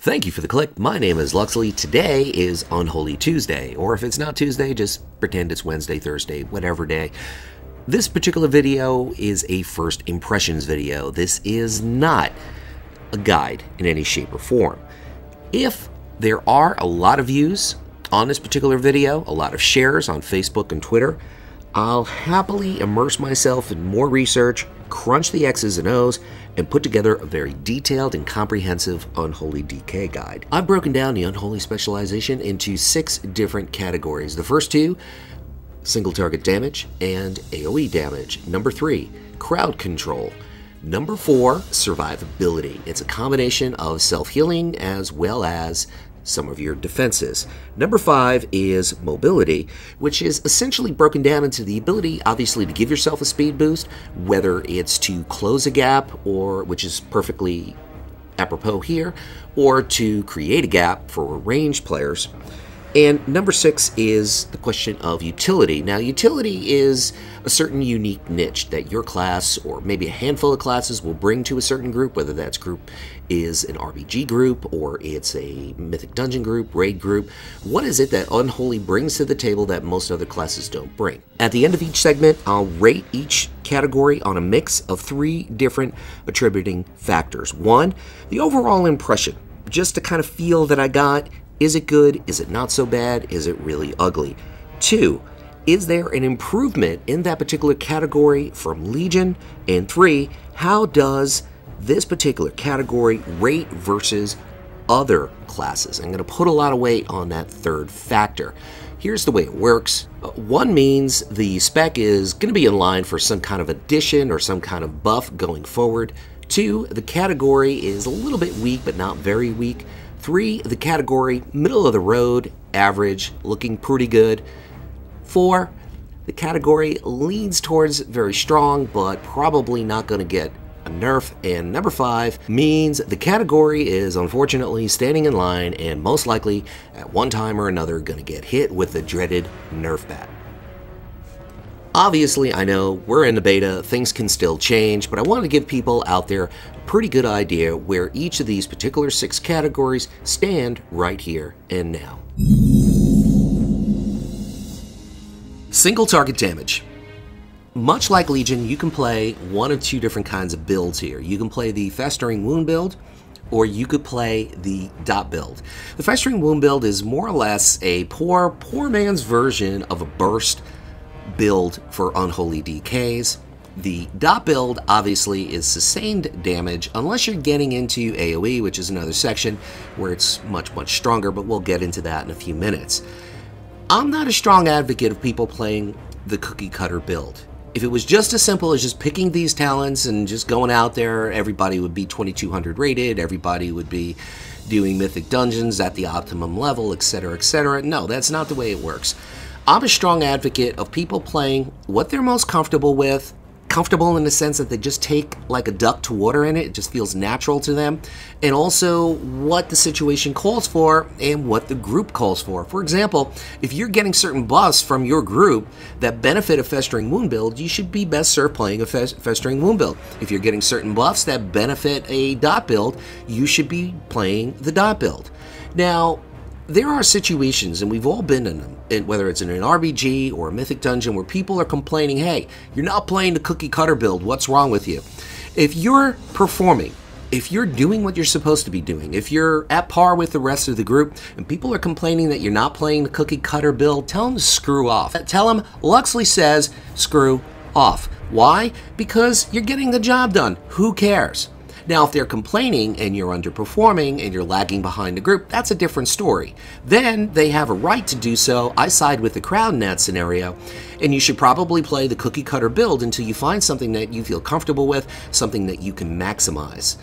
Thank you for the click. My name is Luxeley. Today is Unholy Tuesday, or if it's not Tuesday, just pretend it's Wednesday, Thursday, whatever day. This particular video is a first impressions video. This is not a guide in any shape or form. If there are a lot of views on this particular video, a lot of shares on Facebook and Twitter, I'll happily immerse myself in more research, crunch the X's and O's, and put together a very detailed and comprehensive Unholy DK guide. I've broken down the Unholy specialization into 6 different categories. The first 2, single target damage and AOE damage. Number 3, crowd control. Number 4, survivability. It's a combination of self-healing as well as some of your defenses. Number 5 is mobility, which is essentially broken down into the ability, obviously, to give yourself a speed boost, whether it's to close a gap, or which is perfectly apropos here, or to create a gap for ranged players. And number 6 is the question of utility. Now, utility is a certain unique niche that your class, or maybe a handful of classes, will bring to a certain group, whether that group is an RPG group, or it's a Mythic Dungeon group, raid group. What is it that Unholy brings to the table that most other classes don't bring? At the end of each segment, I'll rate each category on a mix of 3 different attributing factors. 1, the overall impression, just to kind of feel that I got. Is it good? Is it not so bad? Is it really ugly? 2, is there an improvement in that particular category from Legion? And 3, how does this particular category rate versus other classes? I'm going to put a lot of weight on that 3rd factor. Here's the way it works. 1 means the spec is going to be in line for some kind of addition or some kind of buff going forward. 2, the category is a little bit weak, but not very weak. 3, the category, middle of the road, average, looking pretty good. 4, the category leans towards very strong, but probably not going to get a nerf. And number 5 means the category is unfortunately standing in line and most likely at one time or another going to get hit with the dreaded nerf bat. Obviously, I know we're in the beta, things can still change, but I want to give people out there a pretty good idea where each of these particular 6 categories stand right here and now. Single target damage. Much like Legion, you can play one of 2 different kinds of builds here. You can play the Festering Wound build, or you could play the dot build. The Festering Wound build is more or less a poor man's version of a burst build for Unholy DKs. The dot build obviously is sustained damage unless you're getting into AOE, which is another section where it's much stronger, but we'll get into that in a few minutes. I'm not a strong advocate of people playing the cookie cutter build. If it was just as simple as just picking these talents and just going out there, everybody would be 2200 rated, everybody would be doing Mythic Dungeons at the optimum level, etc., etc. No, that's not the way it works. I'm a strong advocate of people playing what they're most comfortable with, comfortable in the sense that they just take like a duck to water in it. It just feels natural to them, and also what the situation calls for and what the group calls for. For example, if you're getting certain buffs from your group that benefit a Festering Wound build, you should be best served playing a Festering Wound build. If you're getting certain buffs that benefit a dot build, you should be playing the dot build. Now, there are situations, and we've all been in them, whether it's in an RPG or a Mythic Dungeon, where people are complaining, hey, you're not playing the cookie cutter build, what's wrong with you? If you're performing, if you're doing what you're supposed to be doing, if you're at par with the rest of the group, and people are complaining that you're not playing the cookie cutter build, tell them to screw off. Tell them Luxley says screw off. Why? Because you're getting the job done. Who cares? Now, if they're complaining and you're underperforming and you're lagging behind the group, that's a different story. Then they have a right to do so. I side with the crowd in that scenario, and you should probably play the cookie cutter build until you find something that you feel comfortable with, something that you can maximize.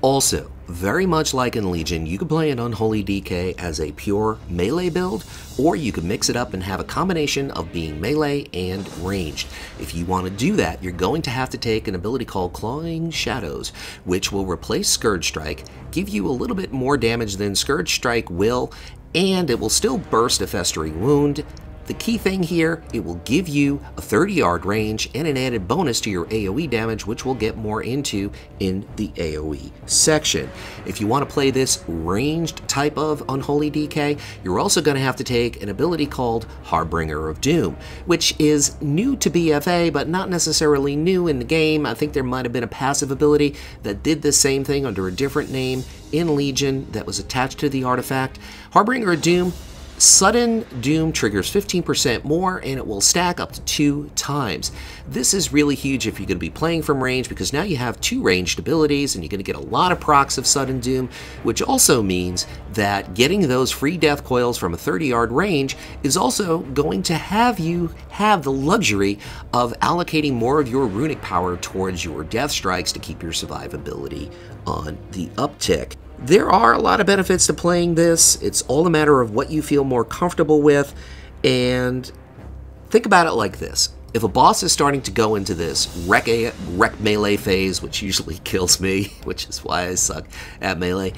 Also, very much like in Legion, you could play an Unholy DK as a pure melee build, or you could mix it up and have a combination of being melee and ranged. If you want to do that, you're going to have to take an ability called Clawing Shadows, which will replace Scourge Strike, give you a little bit more damage than Scourge Strike will, and it will still burst a Festering Wound. The key thing here, it will give you a 30-yard range and an added bonus to your AOE damage, which we'll get more into in the AOE section. If you want to play this ranged type of Unholy DK, you're also going to have to take an ability called Harbinger of Doom, which is new to BFA, but not necessarily new in the game. I think there might have been a passive ability that did the same thing under a different name in Legion that was attached to the artifact. Harbinger of Doom, sudden doom triggers 15% more, and it will stack up to 2 times. This is really huge if you're going to be playing from range, because now you have 2 ranged abilities and you're going to get a lot of procs of sudden doom, which also means that getting those free death coils from a 30-yard range is also going to have you have the luxury of allocating more of your runic power towards your death strikes to keep your survivability on the uptick. There are a lot of benefits to playing this. It's all a matter of what you feel more comfortable with. And think about it like this. If a boss is starting to go into this wreck melee phase, which usually kills me, which is why I suck at melee,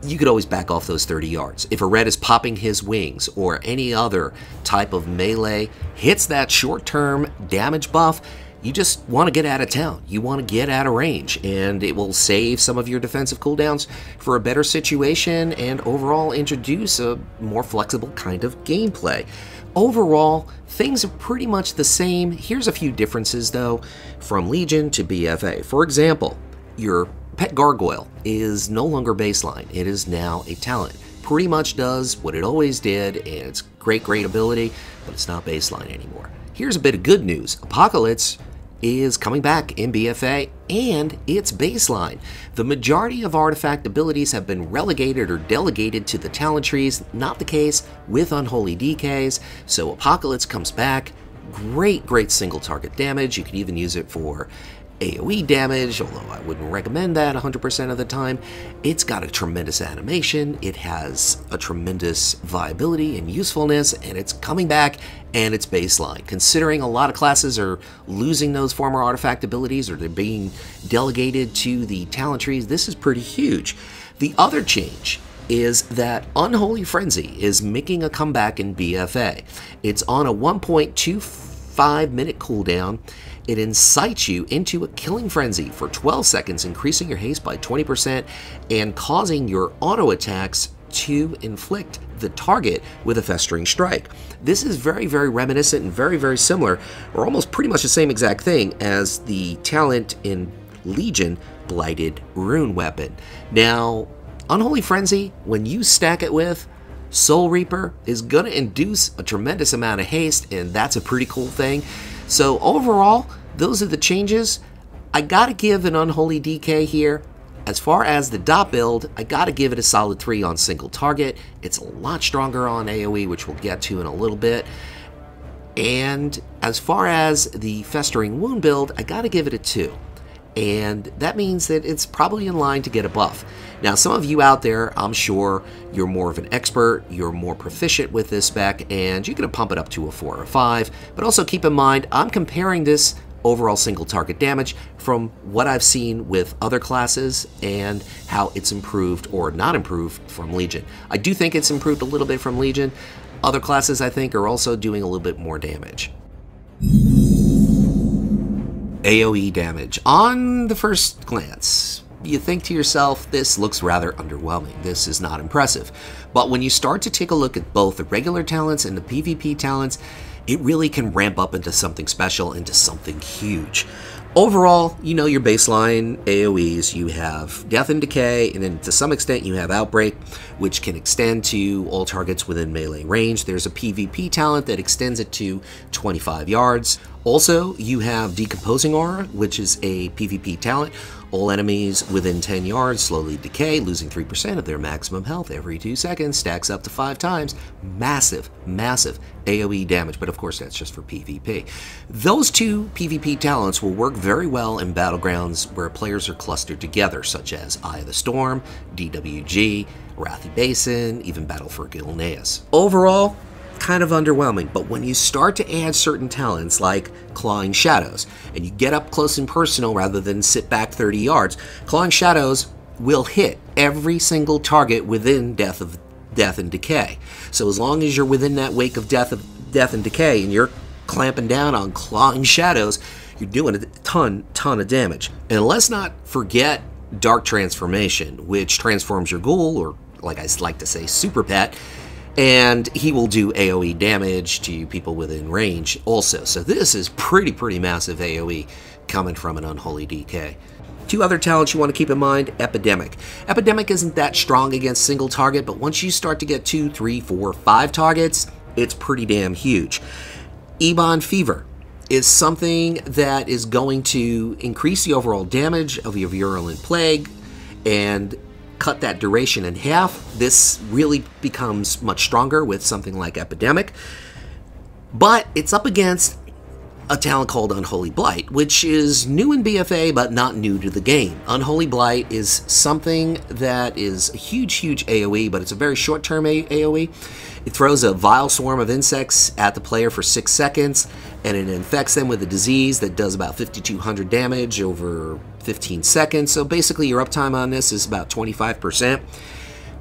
you could always back off those 30 yards. If a red is popping his wings or any other type of melee hits that short-term damage buff, you just want to get out of town. You want to get out of range, and it will save some of your defensive cooldowns for a better situation and overall introduce a more flexible kind of gameplay. Overall, things are pretty much the same. Here's a few differences, though, from Legion to BFA. For example, your pet gargoyle is no longer baseline. It is now a talent. Pretty much does what it always did, and it's great ability, but it's not baseline anymore. Here's a bit of good news. Apocalypse is coming back in BFA, and it's baseline. The majority of artifact abilities have been relegated or delegated to the talent trees, not the case with Unholy DKs, so Apocalypse comes back. Great single target damage. You can even use it for AOE damage, although I wouldn't recommend that 100% of the time. It's got a tremendous animation, it has a tremendous viability and usefulness, and it's coming back, and it's baseline. Considering a lot of classes are losing those former artifact abilities or they're being delegated to the talent trees, this is pretty huge. The other change is that Unholy Frenzy is making a comeback in BFA. It's on a 1.25 minute cooldown. It incites you into a killing frenzy for 12 seconds, increasing your haste by 20% and causing your auto attacks to inflict the target with a festering strike. This is very reminiscent and very similar, or almost pretty much the same exact thing as the talent in Legion, Blighted Rune Weapon. Now, Unholy Frenzy, when you stack it with Soul Reaper, is going to induce a tremendous amount of haste, and that's a pretty cool thing. So overall, those are the changes. I gotta give an Unholy DK here. As far as the dot build, I gotta give it a solid 3 on single target. It's a lot stronger on AoE, which we'll get to in a little bit. And as far as the Festering Wound build, I gotta give it a 2. And that means that it's probably in line to get a buff. Now, some of you out there, I'm sure you're more of an expert, you're more proficient with this spec, and you're going to pump it up to a 4 or 5. But also keep in mind, I'm comparing this overall single target damage from what I've seen with other classes and how it's improved or not improved from Legion. I do think it's improved a little bit from Legion. Other classes, I think, are also doing a little bit more damage. AOE damage. On the first glance, you think to yourself, this looks rather underwhelming. This is not impressive. But when you start to take a look at both the regular talents and the PvP talents, it really can ramp up into something special, into something huge. Overall, you know your baseline AoEs. You have Death and Decay, and then to some extent you have Outbreak, which can extend to all targets within melee range. There's a PvP talent that extends it to 25 yards. Also, you have Decomposing Armor, which is a PvP talent. All enemies within 10 yards slowly decay, losing 3% of their maximum health every 2 seconds, stacks up to 5 times. Massive AoE damage, but of course that's just for PvP. Those two PvP talents will work very well in battlegrounds where players are clustered together, such as Eye of the Storm, DWG, Wrathy Basin, even Battle for Gilneas. Overall, kind of underwhelming, but when you start to add certain talents like Clawing Shadows, and you get up close and personal rather than sit back 30 yards, Clawing Shadows will hit every single target within Death and Decay. So as long as you're within that wake of death death and decay and you're clamping down on clawing shadows, you're doing a ton of damage. And let's not forget Dark Transformation, which transforms your ghoul, or like I like to say, super pet, and he will do AOE damage to people within range also. So this is pretty massive AOE coming from an Unholy DK. Two other talents you want to keep in mind: Epidemic. Epidemic isn't that strong against single target, but once you start to get 2, 3, 4, 5 targets, it's pretty damn huge. Ebon Fever is something that is going to increase the overall damage of your Virulent Plague and cut that duration in half. This really becomes much stronger with something like Epidemic, but it's up against a talent called Unholy Blight, which is new in BFA but not new to the game. Unholy Blight is something that is a huge AoE, but it's a very short-term AoE. It throws a vile swarm of insects at the player for 6 seconds, and it infects them with a disease that does about 5,200 damage over 15 seconds. So basically your uptime on this is about 25%.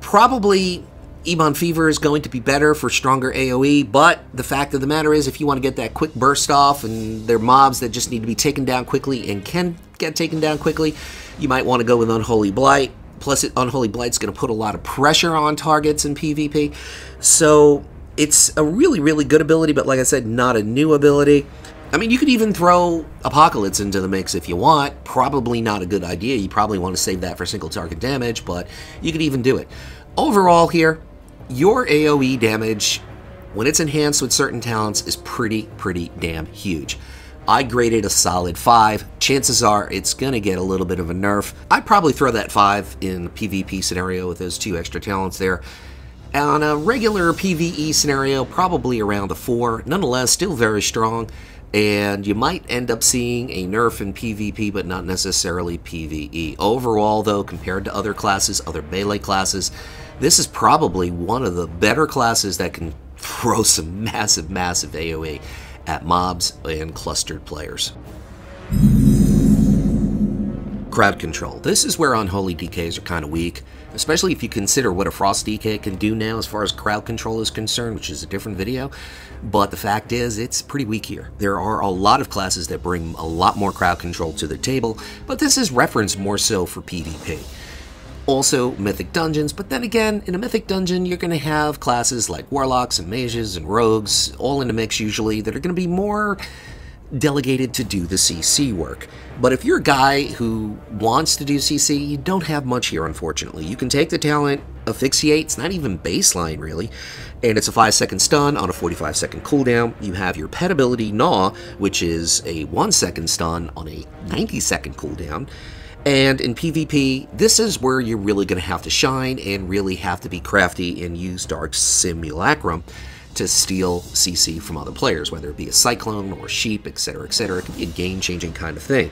Probably Ebon Fever is going to be better for stronger AoE, but the fact of the matter is, if you want to get that quick burst off and they're mobs that just need to be taken down quickly and can get taken down quickly, you might want to go with Unholy Blight. Plus, Unholy Blight's going to put a lot of pressure on targets in PvP. So it's a really good ability, but like I said, not a new ability. I mean, you could even throw Apocalypse into the mix if you want. Probably not a good idea. You probably want to save that for single target damage, but you could even do it. Overall here, your AoE damage, when it's enhanced with certain talents, is pretty damn huge. I graded a solid 5. Chances are it's going to get a little bit of a nerf. I'd probably throw that 5 in a PvP scenario with those 2 extra talents there. On a regular PvE scenario, probably around a 4. Nonetheless, still very strong. And you might end up seeing a nerf in PvP, but not necessarily PvE. Overall, though, compared to other classes, other melee classes, this is probably one of the better classes that can throw some massive AoE at mobs and clustered players. Crowd control. This is where Unholy DKs are kind of weak, especially if you consider what a Frost DK can do now as far as crowd control is concerned, which is a different video. But the fact is, it's pretty weak here. There are a lot of classes that bring a lot more crowd control to the table, but this is referenced more so for PvP. Also, Mythic Dungeons, but then again, in a Mythic Dungeon, you're going to have classes like Warlocks and Mages and Rogues, all in the mix usually, that are going to be more delegated to do the CC work. But if you're a guy who wants to do CC, you don't have much here, unfortunately. You can take the talent Asphyxiate, it's not even baseline really, and it's a 5-second stun on a 45-second cooldown. You have your pet ability Gnaw, which is a 1-second stun on a 90-second cooldown. And in PvP, this is where you're really going to have to shine and really have to be crafty and use Dark Simulacrum to steal CC from other players, whether it be a Cyclone or Sheep, etc., etc. It can be a game-changing kind of thing.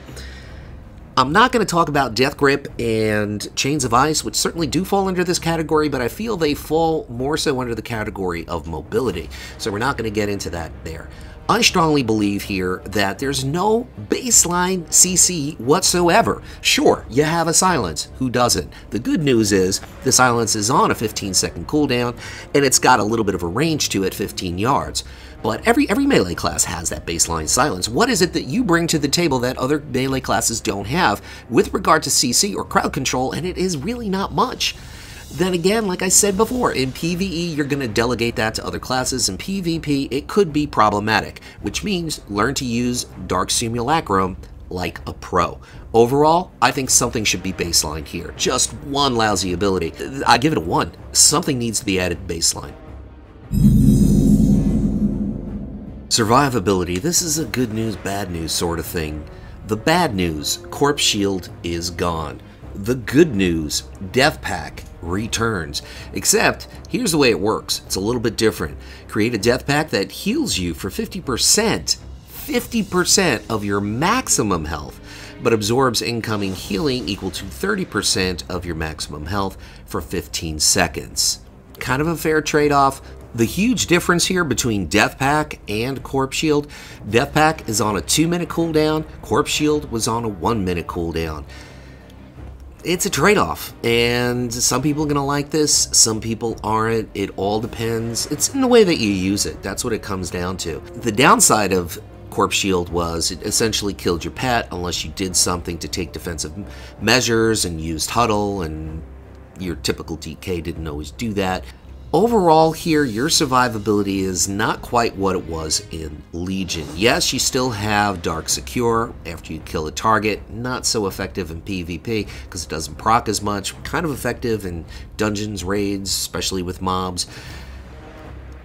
I'm not going to talk about Death Grip and Chains of Ice, which certainly do fall under this category, but I feel they fall more so under the category of mobility, so we're not going to get into that there. I strongly believe here that there's no baseline CC whatsoever. Sure, you have a silence. Who doesn't? The good news is the silence is on a 15-second cooldown, and it's got a little bit of a range to it, 15 yards. But every melee class has that baseline silence. What is it that you bring to the table that other melee classes don't have with regard to CC or crowd control? And it is really not much. Then again, like I said before, in PvE, you're going to delegate that to other classes. In PvP, it could be problematic, which means learn to use Dark Simulacrum like a pro. Overall, I think something should be baseline here. Just one lousy ability. I give it a 1. Something needs to be added baseline. Survivability. This is a good news, bad news sort of thing. The bad news, Corpse Shield is gone. The good news, Death Pack returns. Except, here's the way it works. It's a little bit different. Create a Death Pack that heals you for 50% of your maximum health, but absorbs incoming healing equal to 30% of your maximum health for 15 seconds. Kind of a fair trade-off. The huge difference here between Death Pack and Corpse Shield, Death Pack is on a 2-minute cooldown, Corpse Shield was on a 1-minute cooldown. it's a trade-off, and some people are going to like this, some people aren't. It all depends. It's in the way that you use it. That's what it comes down to. The downside of Corpse Shield was it essentially killed your pet unless you did something to take defensive measures and used Huddle, and your typical DK didn't always do that. Overall here, your survivability is not quite what it was in Legion. Yes, you still have Dark Secure after you kill a target. Not so effective in PvP because it doesn't proc as much. Kind of effective in dungeons, raids, especially with mobs.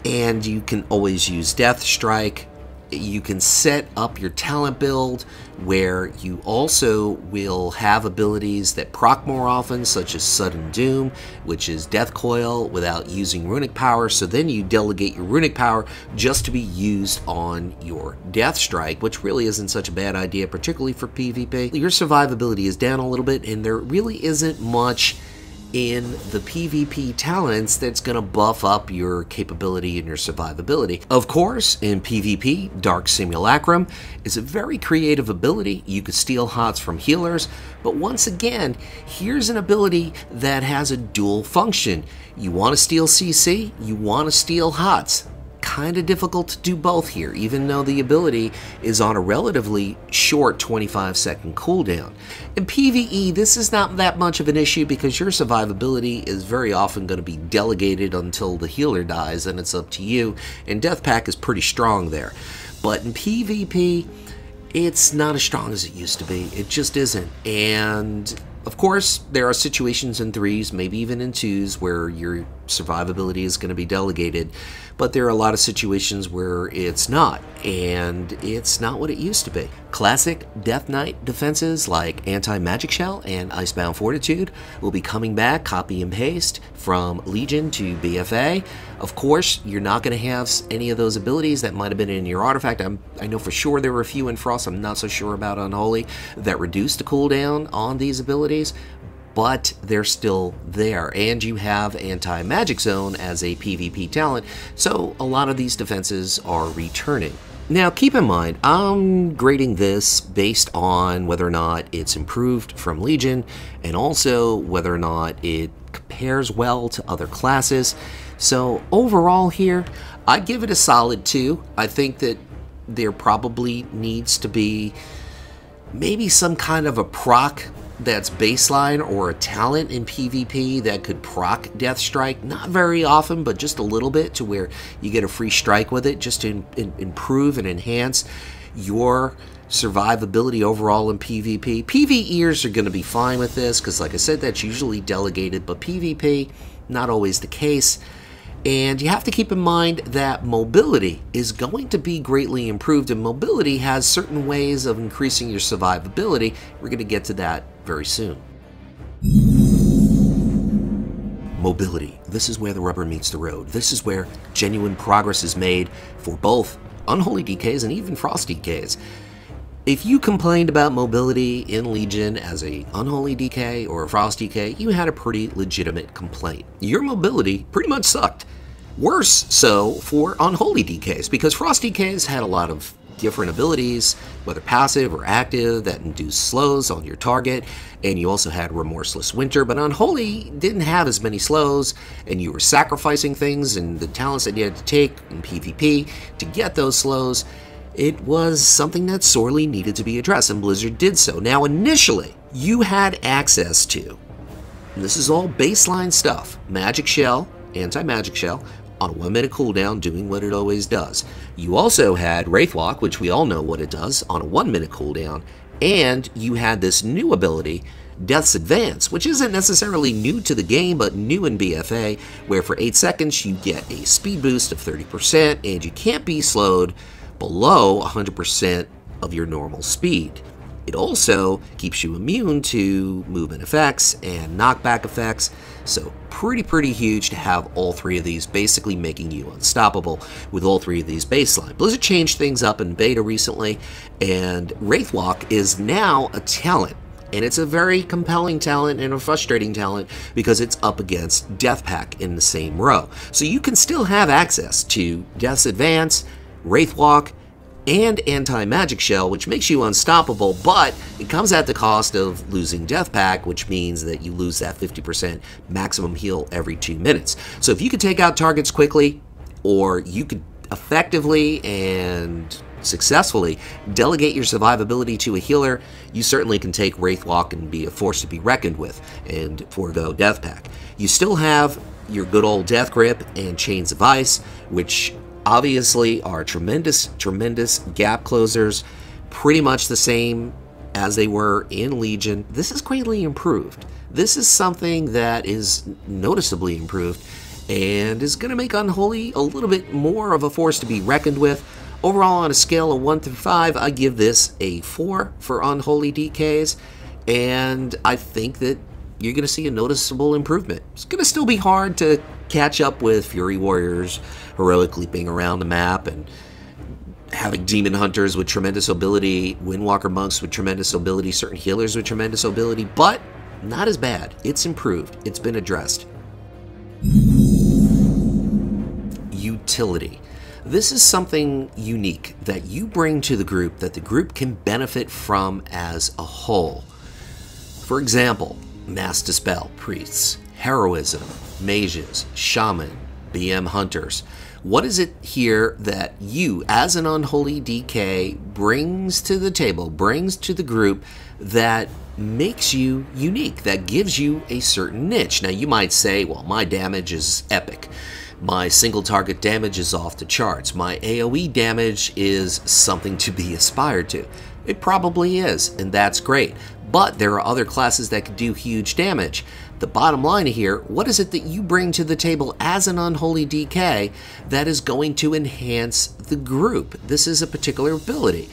And you can always use Death Strike. You can set up your talent build where you also will have abilities that proc more often, such as Sudden Doom, which is Death Coil without using runic power. So then you delegate your runic power just to be used on your Death Strike, which really isn't such a bad idea, particularly for PvP. Your survivability is down a little bit, and there really isn't much in the PvP talents that's going to buff up your capability and your survivability. Of course, in PvP, Dark Simulacrum is a very creative ability. You could steal HOTS from healers, but once again, here's an ability that has a dual function. You want to steal CC, you want to steal HOTS. Kind of difficult to do both here, even though the ability is on a relatively short 25-second cooldown. In PvE, this is not that much of an issue because your survivability is very often going to be delegated until the healer dies, and it's up to you, and Death Pack is pretty strong there. But in PvP, it's not as strong as it used to be. It just isn't. And of course, there are situations in 3s, maybe even in 2s, where your survivability is going to be delegated, but there are a lot of situations where it's not, and it's not what it used to be. Classic Death Knight defenses like Anti-Magic Shell and Icebound Fortitude will be coming back, copy and paste, from Legion to BFA. Of course, you're not going to have any of those abilities that might have been in your artifact. I know for sure there were a few in Frost, I'm not so sure about Unholy, that reduced the cooldown on these abilities, but they're still there. And you have Anti-Magic Zone as a PvP talent, so a lot of these defenses are returning. Now, keep in mind, I'm grading this based on whether or not it's improved from Legion, and also whether or not it compares well to other classes. So overall here, I'd give it a solid 2. I think that there probably needs to be maybe some kind of a proc that's baseline or a talent in PvP that could proc Death Strike, not very often, but just a little bit, to where you get a free strike with it, just to improve and enhance your survivability overall in PvP. PvEers are going to be fine with this because, like I said, that's usually delegated, but PvP, not always the case. And you have to keep in mind that mobility is going to be greatly improved, and mobility has certain ways of increasing your survivability. We're going to get to that very soon. Mobility. This is where the rubber meets the road. This is where genuine progress is made for both Unholy DKs and even Frost DKs. If you complained about mobility in Legion as a Unholy DK or a Frost DK, you had a pretty legitimate complaint. Your mobility pretty much sucked. Worse so for Unholy DKs, because Frost DKs had a lot of different abilities, whether passive or active, that induced slows on your target, and you also had Remorseless Winter, but Unholy didn't have as many slows, and you were sacrificing things and the talents that you had to take in PvP to get those slows. It was something that sorely needed to be addressed, and Blizzard did so. Now, initially, you had access to, and this is all baseline stuff, Magic Shell, Anti-Magic Shell, on a 1-minute cooldown, doing what it always does. You also had Wraithwalk, which we all know what it does, on a 1-minute cooldown, and you had this new ability, Death's Advance, which isn't necessarily new to the game, but new in BFA, where for 8 seconds you get a speed boost of 30%, and you can't be slowed below 100% of your normal speed. It also keeps you immune to movement effects and knockback effects, so pretty huge to have all 3 of these, basically making you unstoppable with all 3 of these baseline. Blizzard changed things up in beta recently, and Wraithwalk is now a talent. And it's a very compelling talent and a frustrating talent because it's up against Death Pack in the same row. So you can still have access to Death's Advance, Wraithwalk, and anti-magic shell, which makes you unstoppable, but it comes at the cost of losing death pack, which means that you lose that 50% maximum heal every 2 minutes. So if you could take out targets quickly, or you could effectively and successfully delegate your survivability to a healer, you certainly can take Wraithwalk and be a force to be reckoned with and forego death pack. You still have your good old Death Grip and Chains of Ice, which obviously are tremendous gap closers, pretty much the same as they were in Legion. This is greatly improved. This is something that is noticeably improved and is going to make Unholy a little bit more of a force to be reckoned with. Overall, on a scale of 1 through 5, I give this a 4 for Unholy DKs, and I think that you're going to see a noticeable improvement. It's going to still be hard to catch up with Fury Warriors heroic leaping around the map and having Demon Hunters with tremendous ability, Windwalker Monks with tremendous ability, certain healers with tremendous ability, but not as bad. It's improved. It's been addressed. Utility. This is something unique that you bring to the group that the group can benefit from as a whole. For example, Mass Dispel Priests, Heroism, Mages, Shaman, BM Hunters. What is it here that you, as an Unholy DK, brings to the table, brings to the group that makes you unique, that gives you a certain niche? Now you might say, well, my damage is epic. My single target damage is off the charts. My AOE damage is something to be aspired to. It probably is, and that's great. But there are other classes that can do huge damage. The bottom line here, what is it that you bring to the table as an Unholy DK that is going to enhance the group? This is a particular ability.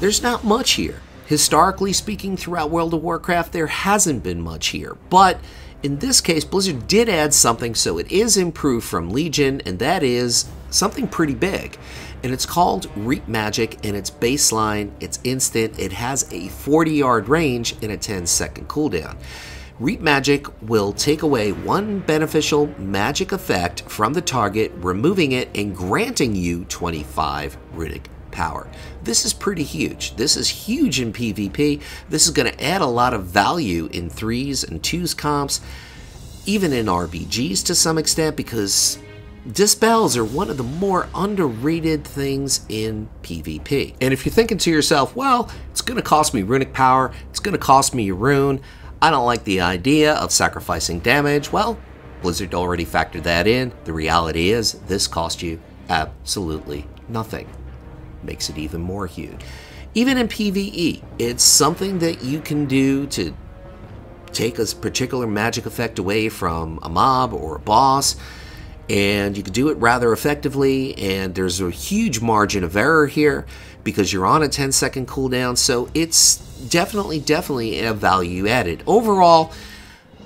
There's not much here. Historically speaking, throughout World of Warcraft, there hasn't been much here. But in this case, Blizzard did add something, so it is improved from Legion, and that is something pretty big. And it's called Reap Magic, and it's baseline, it's instant, it has a 40-yard range and a 10-second cooldown. Reap Magic will take away one beneficial magic effect from the target, removing it and granting you 25 runic power. This is pretty huge. This is huge in PvP. This is going to add a lot of value in 3s and 2s comps, even in RBGs to some extent, because Dispels are one of the more underrated things in PvP. And if you're thinking to yourself, well, it's going to cost me runic power, it's going to cost me a rune, I don't like the idea of sacrificing damage, well, Blizzard already factored that in. The reality is, this cost you absolutely nothing. Makes it even more huge. Even in PvE, it's something that you can do to take a particular magic effect away from a mob or a boss, and you can do it rather effectively, and there's a huge margin of error here because you're on a 10-second cooldown, so it's definitely a value added. Overall,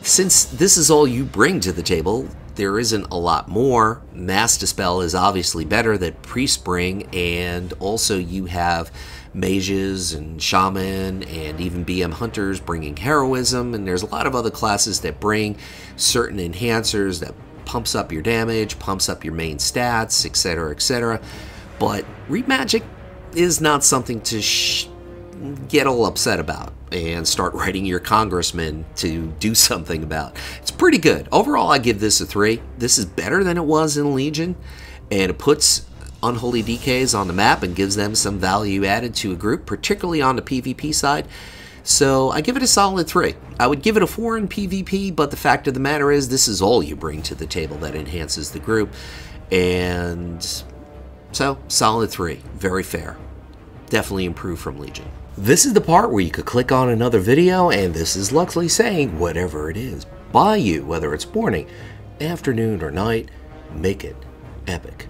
since this is all you bring to the table, there isn't a lot more. Mass Dispel is obviously better than Pre-Spring, and also you have Mages and Shaman and even BM Hunters bringing Heroism, and there's a lot of other classes that bring certain enhancers that pumps up your damage, pumps up your main stats, etc., etc. But Reap Magic is not something to get all upset about and start writing your congressman to do something about. It's pretty good. Overall, I give this a 3. This is better than it was in Legion, and it puts Unholy DKs on the map and gives them some value added to a group, particularly on the PvP side. So I give it a solid 3. I would give it a 4 in PvP, but the fact of the matter is this is all you bring to the table that enhances the group. And so, solid 3. Very fair. Definitely improved from Legion. This is the part where you could click on another video, and this is Luxeley saying whatever it is by you, whether it's morning, afternoon, or night, make it epic.